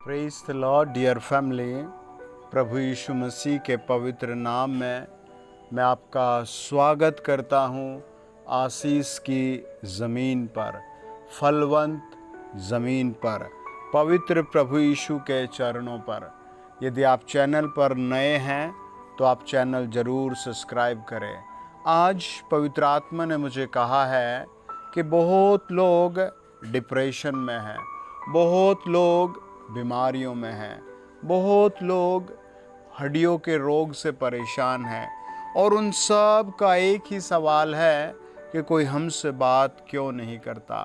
Praise the Lord dear family. प्रभु यीशु मसीह के पवित्र नाम में मैं आपका स्वागत करता हूं आशीष की ज़मीन पर, फलवंत ज़मीन पर, पवित्र प्रभु यीशु के चरणों पर। यदि आप चैनल पर नए हैं तो आप चैनल ज़रूर सब्सक्राइब करें। आज पवित्र आत्मा ने मुझे कहा है कि बहुत लोग डिप्रेशन में हैं, बहुत लोग बीमारियों में हैं, बहुत लोग हड्डियों के रोग से परेशान हैं और उन सब का एक ही सवाल है कि कोई हमसे बात क्यों नहीं करता,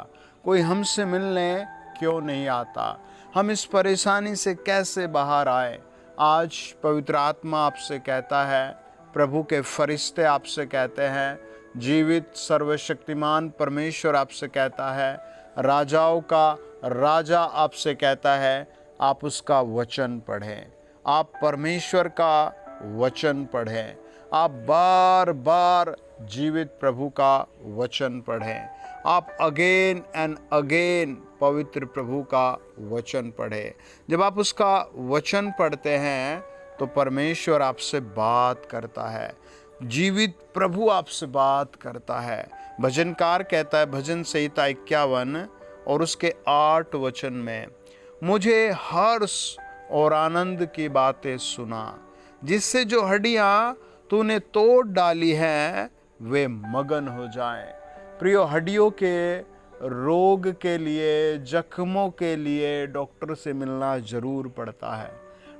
कोई हमसे मिलने क्यों नहीं आता, हम इस परेशानी से कैसे बाहर आए। आज पवित्र आत्मा आपसे कहता है, प्रभु के फरिश्ते आपसे कहते हैं, जीवित सर्वशक्तिमान परमेश्वर आपसे कहता है, राजाओं का राजा आपसे कहता है, आप उसका वचन पढ़ें, आप परमेश्वर का वचन पढ़ें, आप बार बार जीवित प्रभु का वचन पढ़ें, आप अगेन एंड अगेन पवित्र प्रभु का वचन पढ़ें। जब आप उसका वचन पढ़ते हैं तो परमेश्वर आपसे बात करता है, जीवित प्रभु आपसे बात करता है। भजनकार कहता है, भजन संहिता 51 और उसके 8 वचन में, मुझे हर्ष और आनंद की बातें सुना, जिससे जो हड्डियां तूने तोड़ डाली हैं वे मगन हो जाएं। प्रियो, हड्डियों के रोग के लिए, जख्मों के लिए डॉक्टर से मिलना ज़रूर पड़ता है।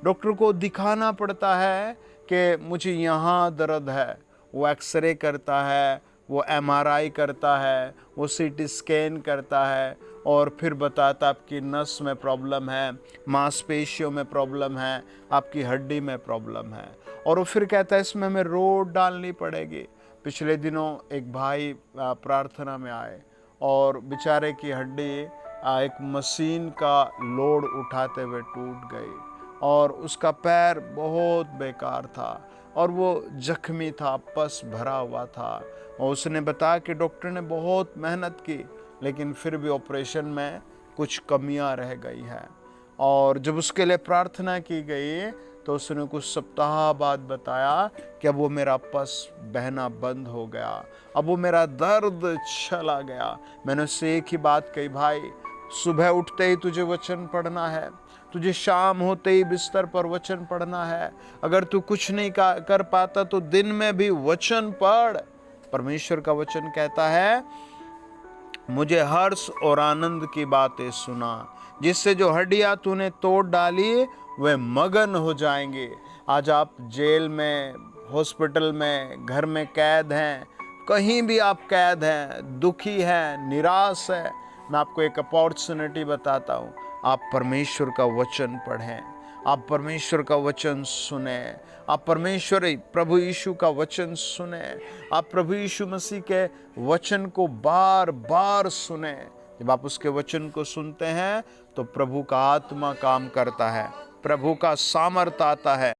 डॉक्टर को दिखाना पड़ता है कि मुझे यहाँ दर्द है। वो एक्सरे करता है, वो एमआरआई करता है, वो सीटी स्कैन करता है और फिर बताता आपकी नस में प्रॉब्लम है, मांसपेशियों में प्रॉब्लम है, आपकी हड्डी में प्रॉब्लम है। और वो फिर कहता है इसमें हमें रोड डालनी पड़ेगी। पिछले दिनों एक भाई प्रार्थना में आए और बेचारे की हड्डी एक मशीन का लोड उठाते हुए टूट गई और उसका पैर बहुत बेकार था और वो जख्मी था, पस भरा हुआ था। और उसने बताया कि डॉक्टर ने बहुत मेहनत की लेकिन फिर भी ऑपरेशन में कुछ कमियां रह गई हैं। और जब उसके लिए प्रार्थना की गई तो उसने कुछ सप्ताह बाद बताया कि अब वो मेरा पस बहना बंद हो गया, अब वो मेरा दर्द चला गया। मैंने उससे एक ही बात कही, भाई सुबह उठते ही तुझे वचन पढ़ना है, तुझे शाम होते ही बिस्तर पर वचन पढ़ना है। अगर तू कुछ नहीं कर पाता तो दिन में भी वचन पढ़। परमेश्वर का वचन कहता है, मुझे हर्ष और आनंद की बातें सुना, जिससे जो हड्डियां तूने तोड़ डाली वे मगन हो जाएंगे। आज आप जेल में, हॉस्पिटल में, घर में कैद हैं, कहीं भी आप कैद हैं, दुखी हैं, निराश है, मैं आपको एक अपॉर्चुनिटी बताता हूँ, आप परमेश्वर का वचन पढ़ें, आप परमेश्वर का वचन सुने, आप परमेश्वर प्रभु यीशु का वचन सुने, आप प्रभु यीशु मसीह के वचन को बार बार सुने। जब आप उसके वचन को सुनते हैं तो प्रभु का आत्मा काम करता है, प्रभु का सामर्थ आता है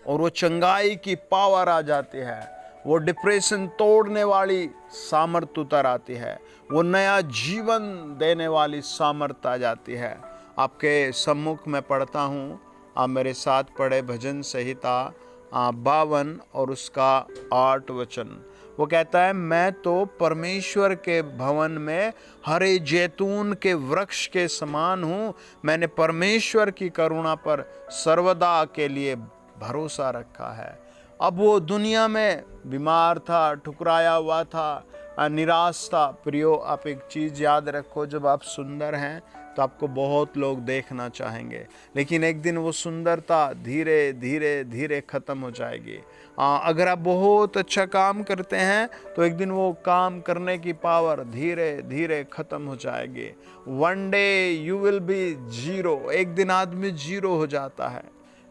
और वो चंगाई की पावर आ जाती है, वो डिप्रेशन तोड़ने वाली सामर्थ उतर आती है, वो नया जीवन देने वाली सामर्थ आ जाती है। आपके सम्मुख में पढ़ता हूँ, आप मेरे साथ पढ़े भजन संहिता 52 और उसका 8 वचन। वो कहता है, मैं तो परमेश्वर के भवन में हरे जैतून के वृक्ष के समान हूँ। मैंने परमेश्वर की करुणा पर सर्वदा के लिए भरोसा रखा है। अब वो दुनिया में बीमार था, ठुकराया हुआ था, निराश था। प्रियो, आप एक चीज़ याद रखो, जब आप सुंदर हैं तो आपको बहुत लोग देखना चाहेंगे, लेकिन एक दिन वो सुंदरता धीरे धीरे धीरे ख़त्म हो जाएगी। अगर आप बहुत अच्छा काम करते हैं तो एक दिन वो काम करने की पावर धीरे धीरे ख़त्म हो जाएगी। One day you will be zero. एक दिन आदमी जीरो हो जाता है,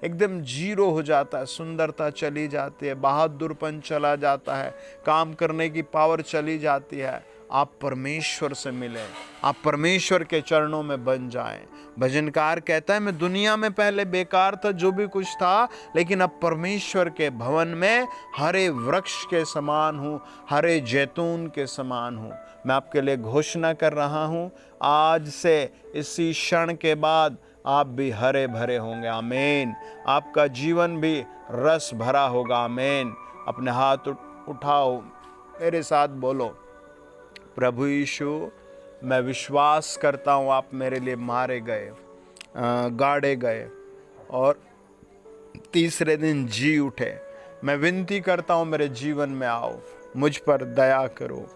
एकदम जीरो हो जाता है, सुंदरता चली जाती है, बहादुरपन चला जाता है, काम करने की पावर चली जाती है। आप परमेश्वर से मिलें, आप परमेश्वर के चरणों में बन जाएं। भजनकार कहता है, मैं दुनिया में पहले बेकार था, जो भी कुछ था, लेकिन अब परमेश्वर के भवन में हरे वृक्ष के समान हूँ, हरे जैतून के समान हूँ। मैं आपके लिए घोषणा कर रहा हूँ, आज से इसी क्षण के बाद आप भी हरे भरे होंगे। आमीन। आपका जीवन भी रस भरा होगा। आमीन। अपने हाथ उठाओ, मेरे साथ बोलो, प्रभु यीशु, मैं विश्वास करता हूँ आप मेरे लिए मारे गए, गाड़े गए और तीसरे दिन जी उठे। मैं विनती करता हूँ मेरे जीवन में आओ, मुझ पर दया करो।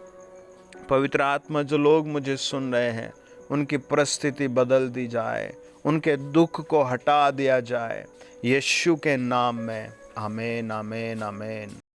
पवित्र आत्मा, जो लोग मुझे सुन रहे हैं उनकी परिस्थिति बदल दी जाए, उनके दुख को हटा दिया जाए, यीशु के नाम में। आमीन, आमीन, आमीन।